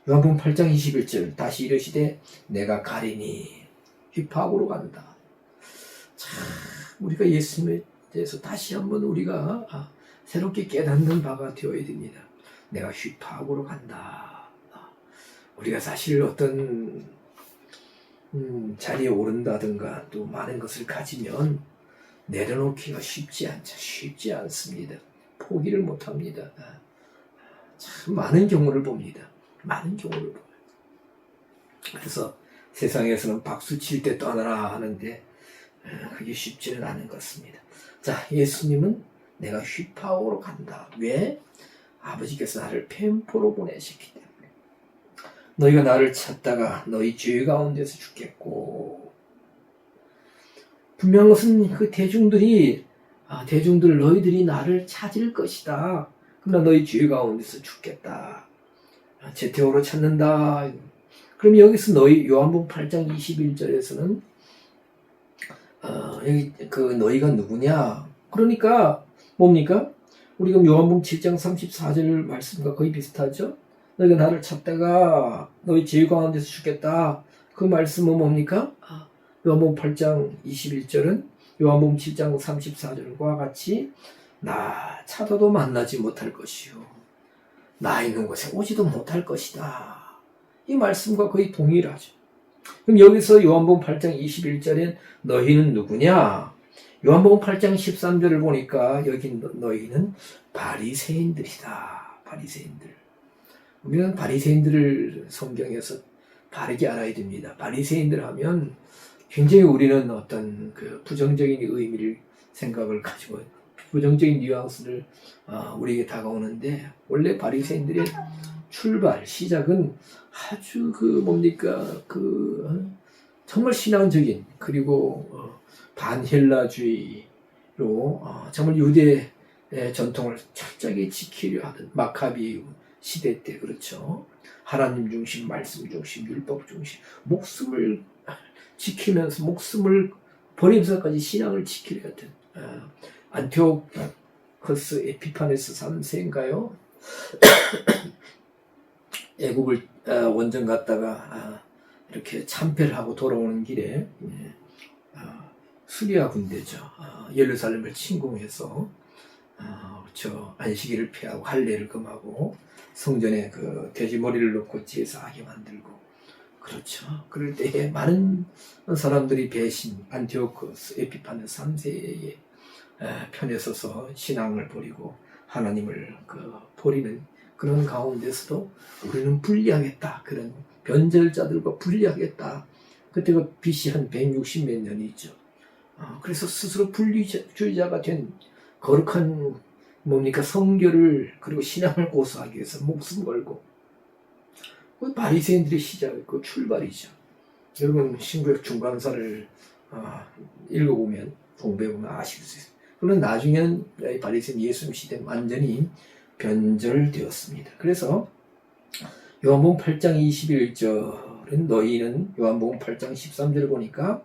요한복음 8장 21절 다시 이르시되 내가 가리니 휘파고로 간다. 참 우리가 예수님에 대해서 다시 한번 우리가 새롭게 깨닫는 바가 되어야 됩니다. 내가 휘파고로 간다. 우리가 사실 어떤 자리에 오른다든가 또 많은 것을 가지면 내려놓기가 쉽지 않습니다. 포기를 못합니다. 참 많은 경우를 봅니다. 많은 경우를 봐요. 그래서 세상에서는 박수 칠 때 떠나라 하는데 그게 쉽지는 않은 것 같습니다. 자, 예수님은 내가 휘파오로 간다. 왜? 아버지께서 나를 펜포로 보내셨기 때문에. 너희가 나를 찾다가 너희 죄 가운데서 죽겠고. 분명한 것은 그 대중들 너희들이 나를 찾을 것이다. 그러나 너희 죄 가운데서 죽겠다. 제테오로 찾는다. 그럼 여기서 너희 요한복음 8장 21절에서는 여기 그 너희가 누구냐? 그러니까 뭡니까? 우리가 요한복음 7장 34절 말씀과 거의 비슷하죠? 너희가 나를 찾다가 너희 죄 가운데서 죽겠다. 그 말씀은 뭡니까? 요한복음 8장 21절은 요한복음 7장 34절과 같이 나 찾아도 만나지 못할 것이요. 나 있는 곳에 오지도 못할 것이다. 이 말씀과 거의 동일하죠. 그럼 여기서 요한복음 8장 21절에 너희는 누구냐? 요한복음 8장 13절을 보니까 여기 너희는 바리새인들이다. 바리새인들. 우리는 바리새인들을 성경에서 바르게 알아야 됩니다. 바리새인들 하면 굉장히 우리는 어떤 그 부정적인 의미를 생각을 가지고 부정적인 뉘앙스를 우리에게 다가오는데 원래 바리새인들의 시작은 아주 정말 신앙적인 그리고 반헬라주의로 정말 유대 전통을 철저하게 지키려 하던 마카비 시대 때 그렇죠. 하나님 중심, 말씀 중심, 율법 중심, 목숨을 지키면서 목숨을 버리면서까지 신앙을 지키려 했던 안티오코스 에피파네스 3세인가요? 애국을 원정 갔다가 이렇게 참패를 하고 돌아오는 길에 수리아 군대죠. 예루살렘을 침공해서 안식일을 피하고 할례를 금하고 성전에 그 돼지 머리를 넣고 제사하게 만들고 그렇죠. 그럴 때에 많은 사람들이 안티오코스 에피파네스 3세의 편에 서서 신앙을 버리고 하나님을 버리는 그런 가운데서도 우리는 분리하겠다. 그런 변절자들과 분리하겠다. 그때가 BC 한 160 몇 년이 있죠. 그래서 스스로 분리주의자가 된 거룩한 성결을 그리고 신앙을 고수하기 위해서 목숨 걸고 그 바리새인들의 시작, 출발이죠. 여러분 신구약 중간사를 읽어보면 공부해보면 아실 수 있어요. 그러나 나중에는 바리새인 예수님 시대는 완전히 변절되었습니다. 그래서 요한복음 8장 21절은 너희는 요한복음 8장 13절을 보니까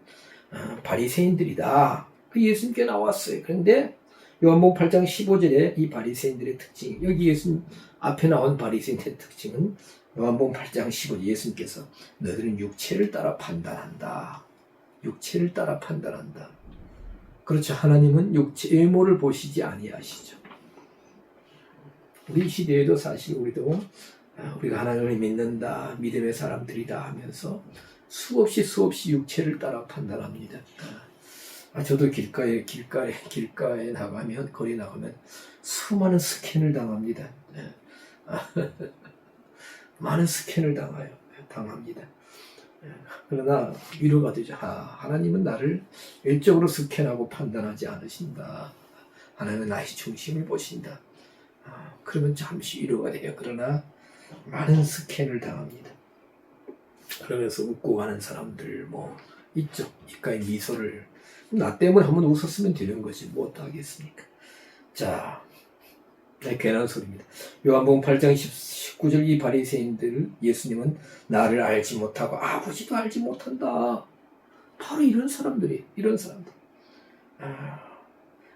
바리새인들이다. 그 예수님께 나왔어요. 그런데 요한복음 8장 15절에 이 바리새인들의 특징, 여기 예수님 앞에 나온 바리새인들의 특징은 요한복음 8장 15절 예수님께서 너희들은 육체를 따라 판단한다. 육체를 따라 판단한다. 그렇죠. 하나님은 외모를 보시지 아니하시죠. 우리 시대에도 사실 우리가 하나님을 믿는다, 믿음의 사람들이다 하면서 수없이 육체를 따라 판단합니다. 저도 길가에 나가면, 거리 나가면 수많은 스캔을 당합니다. 많은 스캔을 당합니다. 그러나 위로가 되죠. 하나님은 나를 외적으로 스캔하고 판단하지 않으신다. 하나님은 나의 중심을 보신다. 그러면 잠시 위로가 돼요. 그러나 많은 스캔을 당합니다. 그러면서 웃고 가는 사람들, 있죠. 입가에 미소를. 나 때문에 한번 웃었으면 되는 거지. 뭐 어떡하겠습니까? 자, 괜한 소리입니다. 요한복음 8장 19절 이 바리새인들 예수님은 나를 알지 못하고 아버지도 알지 못한다. 바로 이런 사람들.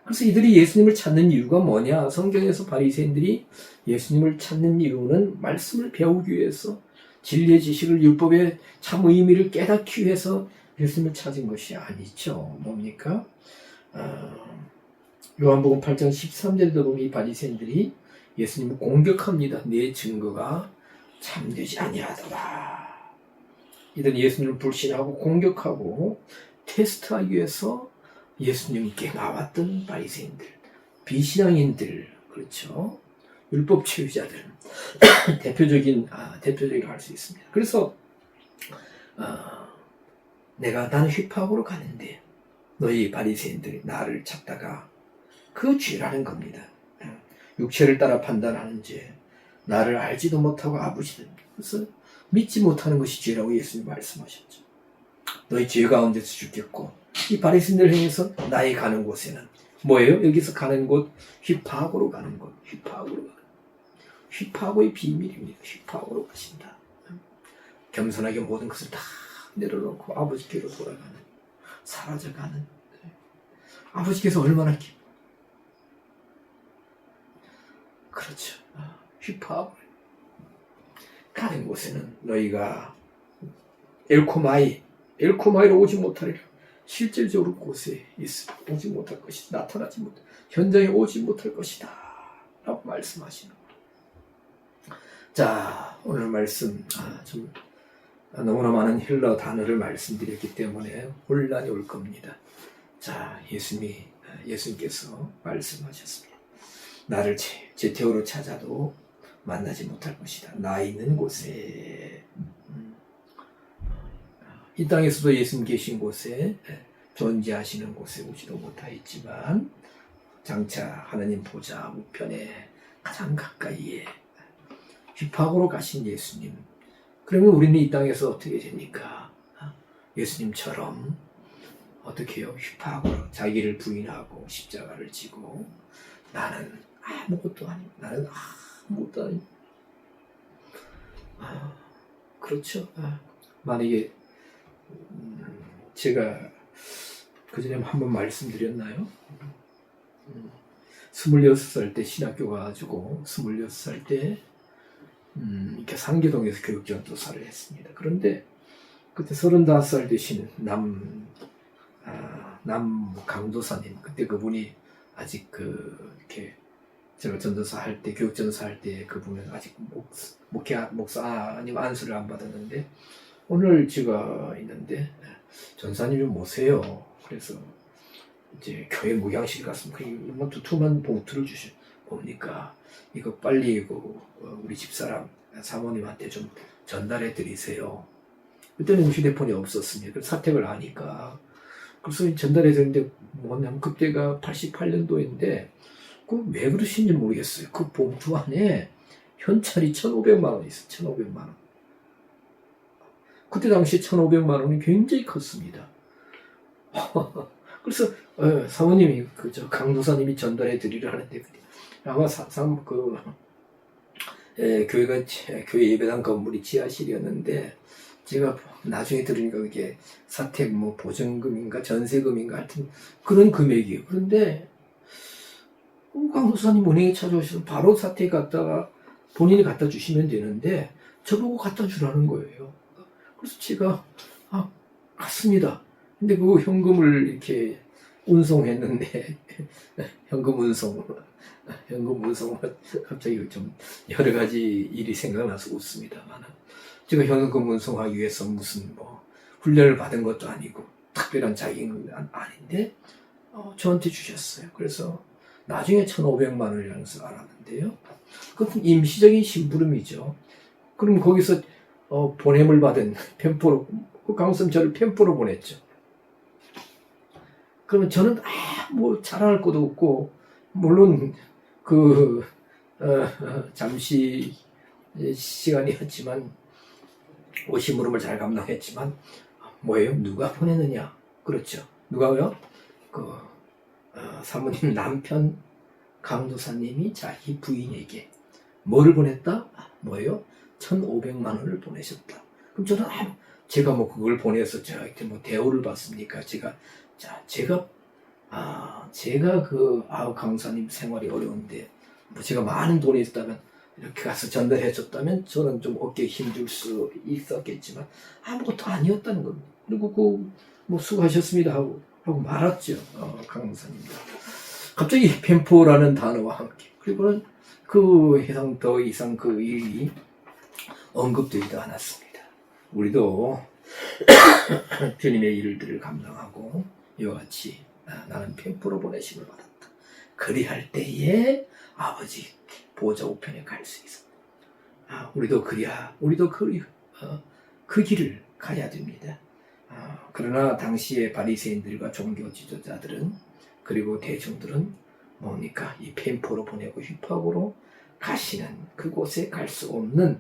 그래서 이들이 예수님을 찾는 이유가 뭐냐? 성경에서 바리새인들이 예수님을 찾는 이유는 말씀을 배우기 위해서 진리의 지식을 율법의 참 의미를 깨닫기 위해서 예수님을 찾은 것이 아니죠. 뭡니까? 요한복음 8장 13절에도 보면 이 바리새인들이 예수님을 공격합니다. 내 증거가 참되지 아니하더라. 이들은 예수님을 불신하고 공격하고 테스트하기 위해서 예수님께 나왔던 바리새인들, 비신앙인들, 그렇죠. 율법주의자들 대표적이라고 할 수 있습니다. 그래서 나는 휘파업으로 가는데 너희 바리새인들이 나를 찾다가 그 죄라는 겁니다. 육체를 따라 판단하는 죄, 나를 알지도 못하고 아버지는 그래서 믿지 못하는 것이 죄라고 예수님 말씀하셨죠. 너희 죄 가운데서 죽겠고 이 바리새인들 행해서 나의 가는 곳에는 뭐예요? 여기서 가는 곳 휘파업으로 가는 곳, 휘파업의 비밀입니다. 휘파업으로 가신다. 겸손하게 모든 것을 다 내려놓고 아버지께로 돌아가는, 사라져가는. 아버지께서 얼마나 그렇죠. 휘파업을 가는 곳에는 너희가 엘코마이로 오지 못하리라. 실질적으로 곳에 오지 못할 것이다. 나타나지 못, 현장에 오지 못할 것이다. 라고 말씀하시는 거예요. 자, 오늘 말씀 좀 너무나 많은 헬러 단어를 말씀드렸기 때문에 혼란이 올 겁니다. 자, 예수님께서 말씀하셨습니다. 나를 제태오로 찾아도 만나지 못할 것이다. 나 있는 곳에 이 땅에서도 예수님 계신 곳에 존재하시는 곳에 오지도 못하였지만 장차 하나님 보좌 우편에 가장 가까이에 휘파업으로 가신 예수님. 그러면 우리는 이 땅에서 어떻게 됩니까? 예수님처럼 어떻게 해요? 휘파업으로 자기를 부인하고 십자가를 지고 나는 아무것도 아니고 그렇죠. 만약에 제가 그전에 한번 말씀드렸나요? 26살 때 신학교 가가지고 26살 때 이렇게 상계동에서 교육전도사를 했습니다. 그런데 그때 35살 되신 남 강도사님, 그때 그분이 아직 이렇게 제가 전도사 할 때, 교육전도사 할 때 그분은 아직 목사님 안수를 안 받았는데 오늘 제가 있는데 전사님 좀 모세요. 그래서 이제 교회 목양실 갔으면 두툼한 봉투를 뭡니까? 이거 빨리 우리 집사람 사모님한테 좀 전달해 드리세요. 그때는 휴대폰이 없었습니다. 그래서 사택을 하니까 그래서 전달해 드렸는데 뭐냐면 그때가 88년도인데 왜 그러신지 모르겠어요. 그 봉투 안에 현찰이 1,500만 원 있어요. 1,500만 원. 그때 당시 1,500만 원이 굉장히 컸습니다. 그래서 사모님이 저 강도사님이 전달해 드리려 하는데 아마 교회가 교회 예배당 건물이 지하실이었는데 제가 나중에 들으니까 그게 사택 보증금인가 전세금인가 하여튼 그런 금액이에요. 그런데 강도사님 은행에 찾아오셔서 바로 사택 갔다가 본인이 갖다 주시면 되는데 저보고 갖다 주라는 거예요. 그래서 제가 갔습니다. 근데 그 현금을 이렇게 운송했는데 현금 운송 갑자기 좀 여러 가지 일이 생각나서 웃습니다만 제가 현금 운송하기 위해서 무슨 훈련을 받은 것도 아니고 특별한 자격은 아닌데 저한테 주셨어요. 그래서 나중에 1,500만 원이라는 것을 알았는데요. 그것은 임시적인 심부름이죠. 그럼 거기서 보냄을 받은 펜포로 강수님 저를 펜포로 보냈죠. 그러면 저는 자랑할 것도 없고 물론 잠시 시간이었지만 오심부름을 잘 감당했지만 뭐예요? 누가 보내느냐? 그렇죠. 누가요? 사모님 남편 강도사님이 자기 부인에게 뭐를 보냈다? 뭐예요? 1,500만 원을 보내셨다. 그럼 저는 제가 뭐 그걸 보내서 저한테 뭐 대우를 받습니까? 제가 강사님 생활이 어려운데 뭐 제가 많은 돈이 있다면 이렇게 가서 전달해 줬다면 저는 좀 어깨에 힘줄 수 있었겠지만 아무것도 아니었다는 겁니다. 그리고 뭐 수고하셨습니다 하고 말았죠. 강사님도. 갑자기 펜포라는 단어와 함께 그리고는 더 이상 그 일이 언급되지도 않았습니다. 우리도 주님의 일들을 감당하고 이와 같이 나는 펜포로 보내심을 받았다. 그리할 때에 아버지 보좌 우편에 갈 수 있습니다. 우리도 그 길을 가야 됩니다. 그러나 당시의 바리새인들과 종교 지도자들은 그리고 대중들은 뭡니까? 이 펜포로 보내고 휘파고로 가시는 그곳에 갈 수 없는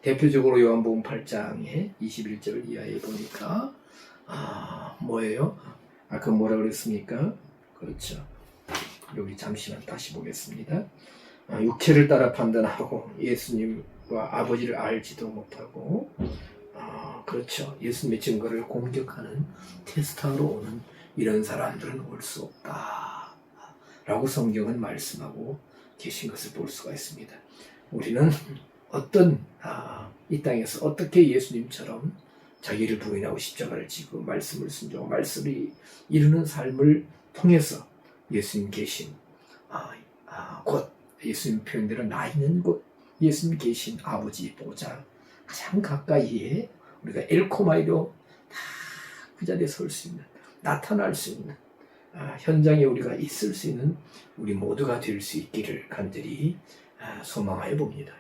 대표적으로 요한복음 8장의 21절 이하에 보니까 뭐예요? 아까 뭐라 그랬습니까? 그렇죠. 여기 잠시만 다시 보겠습니다. 육체를 따라 판단하고 예수님과 아버지를 알지도 못하고 그렇죠. 예수님의 증거를 공격하는 테스트하러 오는 이런 사람들은 올 수 없다 라고 성경은 말씀하고 계신 것을 볼 수가 있습니다. 우리는 이 땅에서 어떻게 예수님처럼 자기를 부인하고 십자가를 지고 말씀을 순종하고 말씀을 이루는 삶을 통해서 예수님 계신 곳, 예수님 표현대로 나 있는 곳, 예수님 계신 아버지 보좌 가장 가까이에 우리가 엘코마이로 다 그 자리에 설 수 있는, 나타날 수 있는, 현장에 우리가 있을 수 있는 우리 모두가 될 수 있기를 간절히 소망하여 봅니다.